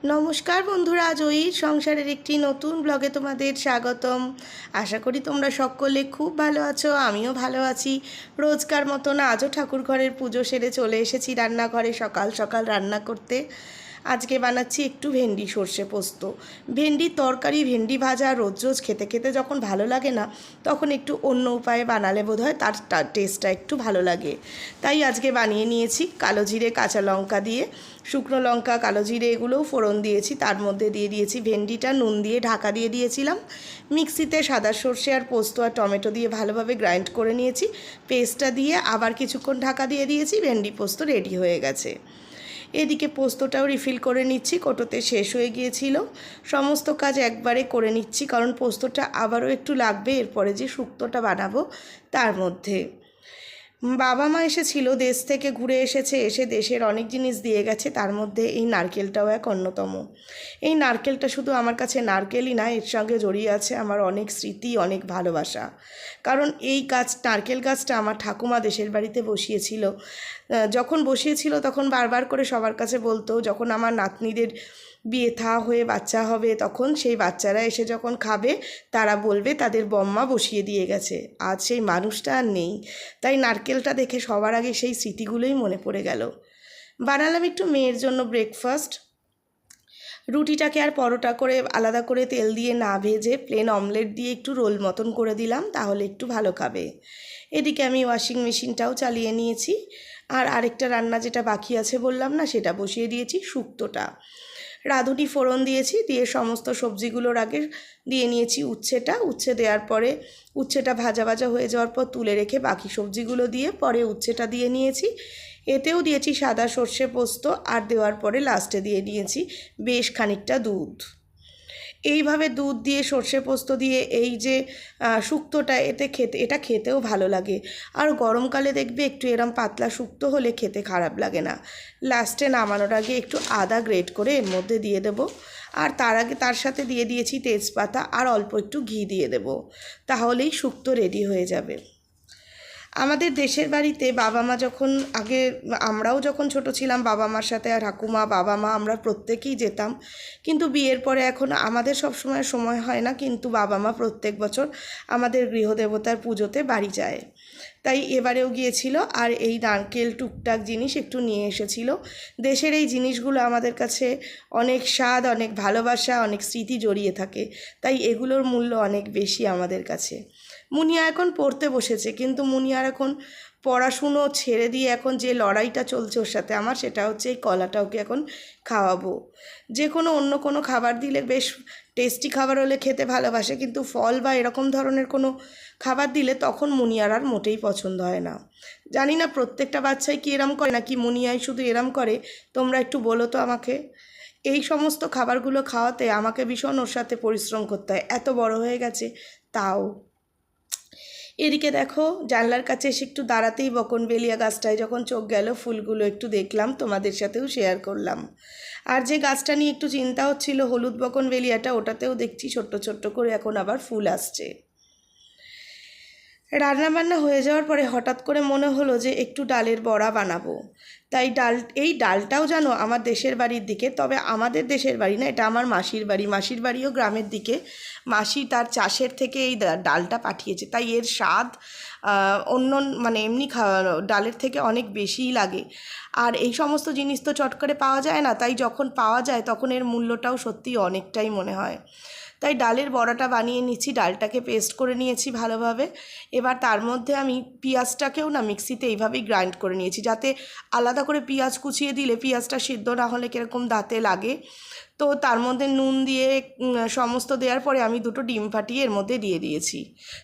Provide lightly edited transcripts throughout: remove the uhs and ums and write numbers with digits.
নমস্কার বন্ধুরা, জয়ীর সংসারের একটি নতুন ব্লগে তোমাদের স্বাগতম। আশা করি তোমরা সকলে খুব ভালো আছো, আমিও ভালো আছি। রোজকার মতন আজও ঠাকুর ঘরের পুজো সেরে চলে এসেছি রান্নাঘরে সকাল সকাল রান্না করতে। আজকে বানাচ্ছি একটু ভেন্ডি সর্ষে পোস্ত। ভেন্ডির তরকারি, ভেন্ডি ভাজা রোজ রোজ খেতে খেতে যখন ভালো লাগে না, তখন একটু অন্য উপায়ে বানালে বোধহয় তার টেস্টটা একটু ভালো লাগে। তাই আজকে বানিয়ে নিয়েছি কালো জিরে, কাঁচা লঙ্কা দিয়ে, শুকনো লঙ্কা, কালো জিরে এগুলোও ফোড়ন দিয়েছি। তার মধ্যে দিয়ে দিয়েছি ভেন্ডিটা, নুন দিয়ে ঢাকা দিয়ে দিয়েছিলাম। মিক্সিতে সাদা সর্ষে আর পোস্ত আর টমেটো দিয়ে ভালোভাবে গ্রাইন্ড করে নিয়েছি। পেস্টটা দিয়ে আবার কিছুক্ষণ ঢাকা দিয়ে দিয়েছি। ভেন্ডি পোস্ত রেডি হয়ে গেছে। এদিকে পোস্তটাও রিফিল করে নিচ্ছি, কোটোতে শেষ হয়ে গিয়েছিল। সমস্ত কাজ একবারে করে নিচ্ছি, কারণ পোস্তটা আবারও একটু লাগবে এরপরে যে শুক্তোটা বানাবো তার মধ্যে। বাবা মা এসেছিল, দেশ থেকে ঘুরে এসেছে, এসে দেশের অনেক জিনিস দিয়ে গেছে, তার মধ্যে এই নারকেলটাও এক অন্যতম। এই নারকেলটা শুধু আমার কাছে নারকেলই না, এর সঙ্গে জড়িয়ে আছে আমার অনেক স্মৃতি, অনেক ভালোবাসা। কারণ এই নারকেল গাছটা আমার ঠাকুমা দেশের বাড়িতে বসিয়েছিল। যখন বসিয়েছিল তখন বারবার করে সবার কাছে বলতো, যখন আমার নাতনিদের বিয়ে থা হয়ে বাচ্চা হবে, তখন সেই বাচ্চারা এসে যখন খাবে তারা বলবে তাদের বম্মা বসিয়ে দিয়ে গেছে। আজ সেই মানুষটা আর নেই, তাই নারকেলটা দেখে সবার আগে সেই স্মৃতিগুলোই মনে পড়ে গেল। বানালাম একটু মেয়ের জন্য ব্রেকফাস্ট। রুটিটাকে আর পরোটা করে আলাদা করে তেল দিয়ে না ভেজে প্লেন অমলেট দিয়ে একটু রোল মতন করে দিলাম, তাহলে একটু ভালো খাবে। এদিকে আমি ওয়াশিং মেশিনটাও চালিয়ে নিয়েছি। আর আরেকটা রান্না যেটা বাকি আছে বললাম না, সেটা বসিয়ে দিয়েছি, শুক্তোটা। রাঁধুনি ফোড়ন দিয়েছি, দিয়ে সমস্ত সবজিগুলোর আগে দিয়ে নিয়েছি উচ্ছে দেওয়ার পরে উচ্ছেটা ভাজা ভাজা হয়ে যাওয়ার পর তুলে রেখে বাকি সবজিগুলো দিয়ে পরে উচ্ছেটা দিয়ে নিয়েছি। এতেও দিয়েছি সাদা সর্ষে পোস্ত, আর দেওয়ার পরে লাস্টে দিয়ে নিয়েছি বেশ খানিকটা দুধ। এইভাবে দুধ দিয়ে সর্ষে পোস্ত দিয়ে এই যে শুক্তোটা, এটা খেতেও ভালো লাগে। আর গরমকালে দেখবে একটু এরম পাতলা শুক্তো হলে খেতে খারাপ লাগে না। লাস্টে নামানোর আগে একটু আদা গ্রেট করে এর মধ্যে দিয়ে দেবো। আর তার আগে তার সাথে দিয়ে দিয়েছি তেজপাতা আর অল্প একটু ঘি দিয়ে দেবো, তাহলেই শুক্তো রেডি হয়ে যাবে। আমাদের দেশের বাড়িতে বাবা মা যখন আমরাও যখন ছোট ছিলাম, বাবা মার সাথে আর ঠাকুমা, বাবা মা, আমরা প্রত্যেকেই যেতাম। কিন্তু বিয়ের পরে এখন আমাদের সময় হয় না, কিন্তু বাবা মা প্রত্যেক বছর আমাদের গৃহদেবতার পুজোতে বাড়ি যায়। তাই এবারেও গিয়েছিল, আর এই নারকেল টুকটাক জিনিস একটু নিয়ে এসেছিল। দেশের এই জিনিসগুলো আমাদের কাছে অনেক স্বাদ, অনেক ভালোবাসা, অনেক স্মৃতি জড়িয়ে থাকে, তাই এগুলোর মূল্য অনেক বেশি আমাদের কাছে। মুনিয়া এখন পড়তে বসেছে, কিন্তু মুনিয়ার এখন পড়াশুনো ছেড়ে দিয়ে এখন যে লড়াইটা চলছে ওর সাথে আমার, সেটা হচ্ছে এই কলাটা ওকে এখন খাওয়াবো। যে কোনো অন্য কোনো খাবার দিলে, বেশ টেস্টি খাবার হলে খেতে ভালোবাসে, কিন্তু ফল বা এরকম ধরনের কোনো খাবার দিলে তখন মুনিয়ার আর মোটেই পছন্দ হয় না। জানি না প্রত্যেকটা বাচ্চাই কি এরম করে, নাকি মুনিয়াই শুধু এরম করে, তোমরা একটু বলো তো আমাকে। এই সমস্ত খাবারগুলো খাওয়াতে আমাকে ভীষণ ওর সাথে পরিশ্রম করতে হয়, এত বড় হয়ে গেছে তাও। এদিকে দেখো, জানলার কাছে এসে একটু দাঁড়াতেই বকনবেলিয়া গাছটায় যখন চোখ গেল, ফুলগুলো একটু দেখলাম, তোমাদের সাথেও শেয়ার করলাম। আর যে গাছটা নিয়ে একটু চিন্তা হচ্ছিল, হলুদ বকনবেলিয়াটা, ওটাতেও দেখছি ছোট্ট ছোট্ট করে এখন আবার ফুল আসছে। রান্নাবান্না হয়ে যাওয়ার পরে হঠাৎ করে মনে হলো যে একটু ডালের বড়া বানাবো। তাই এই ডালটাও জানো আমার দেশের বাড়ির দিকে, তবে আমাদের দেশের বাড়ি না, এটা আমার মাসির বাড়িও গ্রামের দিকে। মাসি তার চাষের থেকে এই ডালটা পাঠিয়েছে, তাই এর স্বাদ অন্য মানে এমনি ডালের থেকে অনেক বেশিই লাগে। আর এই সমস্ত জিনিস তো চট করে পাওয়া যায় না, তাই যখন পাওয়া যায় তখন এর মূল্যটাও সত্যি অনেকটাই মনে হয়। তাই ডালের বড়াটা বানিয়ে নিচ্ছি, ডালটাকে পেস্ট করে নিয়েছি ভালোভাবে। এবার তার মধ্যে আমি পেঁয়াজটাকেও না মিক্সিতে এইভাবেই গ্রাইন্ড করে নিয়েছি, যাতে আলাদা করে পেঁয়াজ কুচিয়ে দিলে পেঁয়াজটা সিদ্ধ না হলে কীরকম দাঁতে লাগে। তো তার মধ্যে নুন দিয়ে সমস্ত দেওয়ার পরে আমি দুটো ডিম ফাটিয়ে এর মধ্যে দিয়ে দিয়েছি,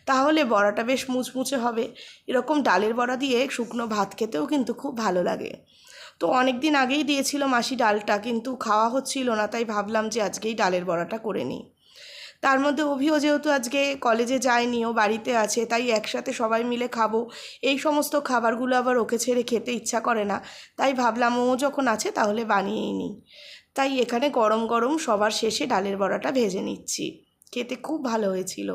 তাহলে বড়াটা বেশ মুচমুচে হবে। এরকম ডালের বড়া দিয়ে শুকনো ভাত খেতেও কিন্তু খুব ভালো লাগে। তো অনেক দিন আগেই দিয়েছিল মাসি ডালটা, কিন্তু খাওয়া হচ্ছিল না, তাই ভাবলাম যে আজকেই ডালের বড়াটা করে নিই। তার মধ্যে অভিও যেহেতু আজকে কলেজে যায়নি, ও বাড়িতে আছে, তাই একসাথে সবাই মিলে খাবো। এই সমস্ত খাবারগুলো আবার ওকে ছেড়ে খেতে ইচ্ছা করে না, তাই ভাবলাম ও যখন আছে তাহলে বানিয়েই নিই। তাই এখানে গরম গরম সবার শেষে ডালের বড়াটা ভেজে নিচ্ছি, খেতে খুব ভালো হয়েছিল।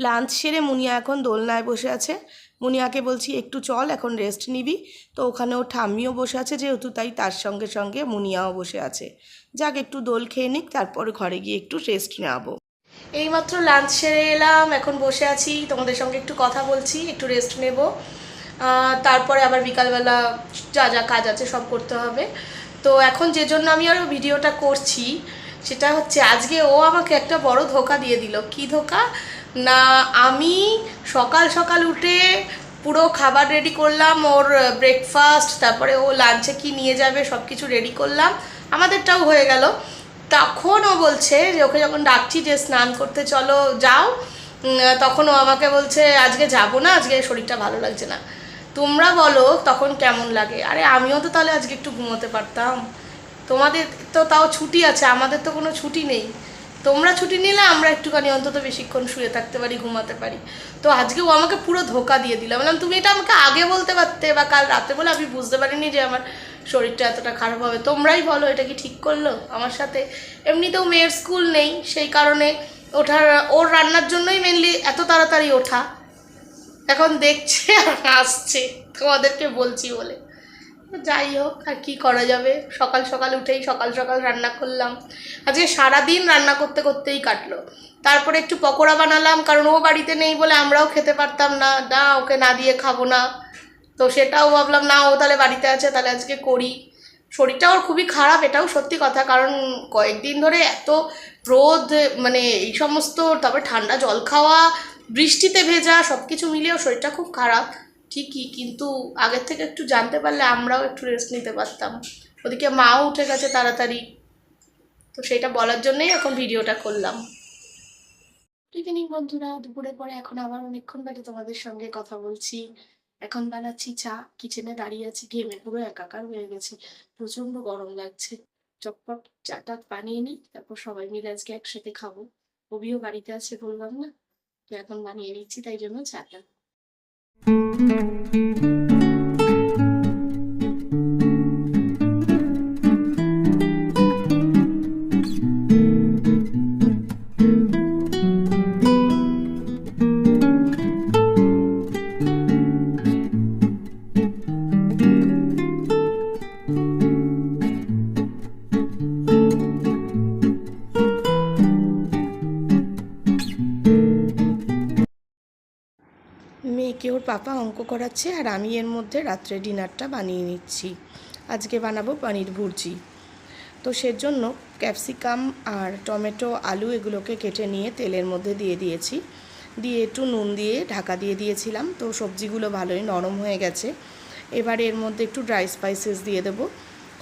লাঞ্চ সেরে মুনিয়া এখন দোলনায় বসে আছে, মুনিয়াকে বলছি একটু চল, এখন রেস্ট নিবি। তো ওখানে ও ঠাম্মিও বসে আছে যেহেতু, তাই তার সঙ্গে সঙ্গে মুনিয়াও বসে আছে। যাক, একটু দোল খেয়ে নিক, তারপর ঘরে গিয়ে একটু রেস্ট নেবো। এইমাত্র লাঞ্চ সেরে এলাম, এখন বসে আছি, তোমাদের সঙ্গে একটু কথা বলছি, একটু রেস্ট নেব। তারপরে আবার বিকালবেলা যা যা কাজ আছে সব করতে হবে। তো এখন যে জন্য আমি আরও ভিডিওটা করছি সেটা হচ্ছে, আজকে ও আমাকে একটা বড় ধোকা দিয়ে দিল। কি ধোকা না, আমি সকাল সকাল উঠে পুরো খাবার রেডি করলাম, ওর ব্রেকফাস্ট, তারপরে ও লাঞ্চে কি নিয়ে যাবে সব কিছু রেডি করলাম, আমাদেরটাও হয়ে গেল। তখন ও বলছে যে ওকে যখন ডাকছি যে স্নান করতে চলো যাও, তখন ও আমাকে বলছে আজকে যাবো না, আজকে শরীরটা ভালো লাগছে না। তোমরা বলো তখন কেমন লাগে? আরে আমিও তো তাহলে আজকে একটু ঘুমোতে পারতাম। তোমাদের তো তাও ছুটি আছে, আমাদের তো কোনো ছুটি নেই। তোমরা ছুটি নিলে আমরা একটুখানি অন্তত বেশিক্ষণ শুয়ে থাকতে পারি, ঘুমাতে পারি। তো আজকে ও আমাকে পুরো ধোকা দিয়ে দিল। বললাম তুমি এটা আমাকে আগে বলতে পারতে, বা কাল রাতে বলে, আমি বুঝতে পারিনি যে আমার শরীরটা এতটা খারাপ হবে। তোমরাই বলো এটা কি ঠিক করলো আমার সাথে? এমনিতেও মেয়ের স্কুল নেই, সেই কারণে ওর রান্নার জন্যই মেনলি এত তাড়াতাড়ি ওঠা। এখন দেখছে আর আসছে তোমাদেরকে বলছি বলে। যাই হোক, আর কি করা যাবে, সকাল সকাল উঠেই সকাল সকাল রান্না করলাম। আজকে সারাদিন রান্না করতে করতেই কাটলো। তারপরে একটু পকোড়া বানালাম, কারণ ও বাড়িতে নেই বলে আমরাও খেতে পারতাম না, না ওকে না দিয়ে খাবো না। তো সেটাও ভাবলাম না, ও তাহলে বাড়িতে আছে, তাহলে আজকে করি। শরীরটা ওর খুবই খারাপ, এটাও সত্যি কথা, কারণ কয়েকদিন ধরে এত রোদ, মানে এই সমস্ত, তারপরে ঠান্ডা জল খাওয়া, বৃষ্টিতে ভেজা, সব কিছু মিলিয়েও শরীরটা খুব খারাপ ঠিকই, কিন্তু আগের থেকে একটু জানতে পারলে আমরাও একটু রেস্ট নিতে পারতাম। ওদিকে মাও উঠে গেছে তাড়াতাড়ি, তো সেটা বলার জন্যই এখন ভিডিওটা করলাম। ইভিনিং বন্ধুরা, দুপুরের পরে এখন আবার অনেকক্ষণ বাদে তোমাদের সঙ্গে কথা বলছি। এখন বানাচ্ছি চা, কিচেনে দাঁড়িয়ে আছি, ঘেমে পুরো একাকার হয়ে গেছি, প্রচন্ড গরম লাগছে। চটপট চাটা বানিয়ে নিই, তারপর সবাই মিলে আজকে একসাথে খাবো। কবিও বাড়িতে আছে বললাম না, তো এখন বানিয়ে নিচ্ছি, তাই জন্য চাটা। মেয়েকে ওর পাপা অঙ্ক করাচ্ছে, আর আমি এর মধ্যে রাত্রে ডিনারটা বানিয়ে নিচ্ছি। আজকে বানাবো পনির ভুর্জি। তো সেজন্য ক্যাপসিকাম আর টমেটো, আলু এগুলোকে কেটে নিয়ে তেলের মধ্যে দিয়ে দিয়েছি, দিয়ে একটু নুন দিয়ে ঢাকা দিয়ে দিয়েছিলাম। তো সবজিগুলো ভালোই নরম হয়ে গেছে। এবার এর মধ্যে একটু ড্রাই স্পাইসেস দিয়ে দেবো,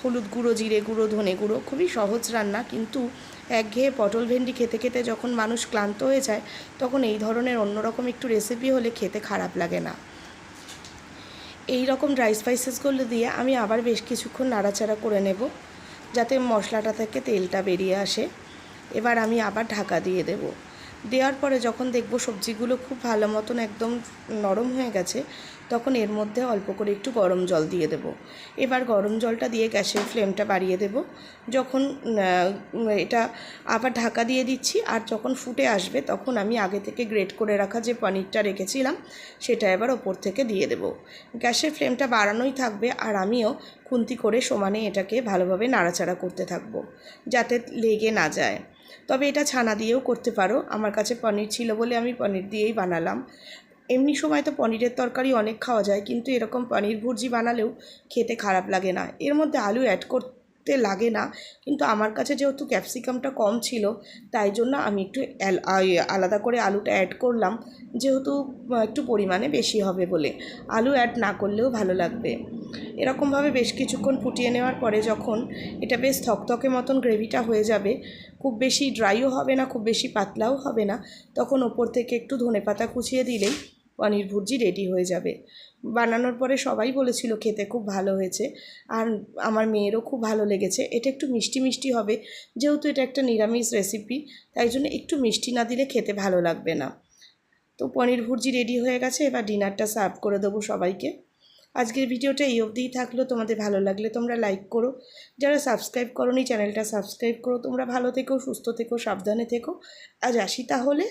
হলুদ গুঁড়ো, জিরে গুঁড়ো, ধনে গুঁড়ো। খুবই সহজ রান্না, কিন্তু একঘেয়ে পটল ভেন্ডি খেতে খেতে যখন মানুষ ক্লান্ত হয়ে যায়, তখন এই ধরনের অন্যরকম একটু রেসিপি হলে খেতে খারাপ লাগে না। এই রকম ড্রাই স্পাইসেসগুলো দিয়ে আমি আবার বেশ কিছুক্ষণ নাড়াচাড়া করে নেব, যাতে মশলাটা থেকে তেলটা বেরিয়ে আসে। এবার আমি আবার ঢাকা দিয়ে দেব। দেওয়ার পরে যখন দেখব সবজিগুলো খুব ভালো মতন একদম নরম হয়ে গেছে, তখন এর মধ্যে অল্প করে একটু গরম জল দিয়ে দেব। এবার গরম জলটা দিয়ে গ্যাসের ফ্লেমটা বাড়িয়ে দেব। যখন এটা আবার ঢাকা দিয়ে দিচ্ছি, আর যখন ফুটে আসবে তখন আমি আগে থেকে গ্রেট করে রাখা যে পনিরটা রেখেছিলাম সেটা এবার ওপর থেকে দিয়ে দেব। গ্যাসের ফ্লেমটা বাড়ানোই থাকবে, আর আমিও খুন্তি করে সমানে এটাকে ভালোভাবে নাড়াচাড়া করতে থাকবো, যাতে লেগে না যায়। তবে এটা ছানা দিয়েও করতে পারো, আমার কাছে পনির ছিল বলে আমি পনির দিয়েই বানালাম। এমনি সময় তো পনিরের তরকারি অনেক খাওয়া যায়, কিন্তু এরকম পনির ভুর্জি বানালেও খেতে খারাপ লাগে না। এর মধ্যে আলু অ্যাড করতে লাগে না, কিন্তু আমার কাছে যেহেতু ক্যাপসিকামটা কম ছিল, তাই জন্য আমি একটু আলাদা করে আলুটা অ্যাড করলাম, যেহেতু একটু পরিমাণে বেশি হবে বলে। আলু অ্যাড না করলেও ভালো লাগবে। এরকমভাবে বেশ কিছুক্ষণ ফুটিয়ে নেওয়ার পরে যখন এটা বেশ থকথকে মতন গ্রেভিটা হয়ে যাবে, খুব বেশি ড্রাইও হবে না, খুব বেশি পাতলাও হবে না, তখন ওপর থেকে একটু ধনেপাতা কুচিয়ে দিলেই পনির ভুর্জি রেডি হয়ে যাবে। বানানোর পরে সবাই বলেছিল খেতে খুব ভালো হয়েছে, আর আমার মেয়েরও খুব ভালো লেগেছে। এটা একটু মিষ্টি মিষ্টি হবে, যেহেতু এটা একটা নিরামিষ রেসিপি, তাই জন্য একটু মিষ্টি না দিলে খেতে ভালো লাগবে না। তো পনির ভুর্জি রেডি হয়ে গেছে, এবার ডিনারটা সার্ভ করে দেবো সবাইকে। আজকের ভিডিওটা এই অবধিই থাকলো। তোমাদের ভালো লাগলে তোমরা লাইক করো, যারা সাবস্ক্রাইব করোনি চ্যানেলটা সাবস্ক্রাইব করো। তোমরা ভালো থেকো, সুস্থ থেকো, সাবধানে থেকো। আজ আসি তাহলে।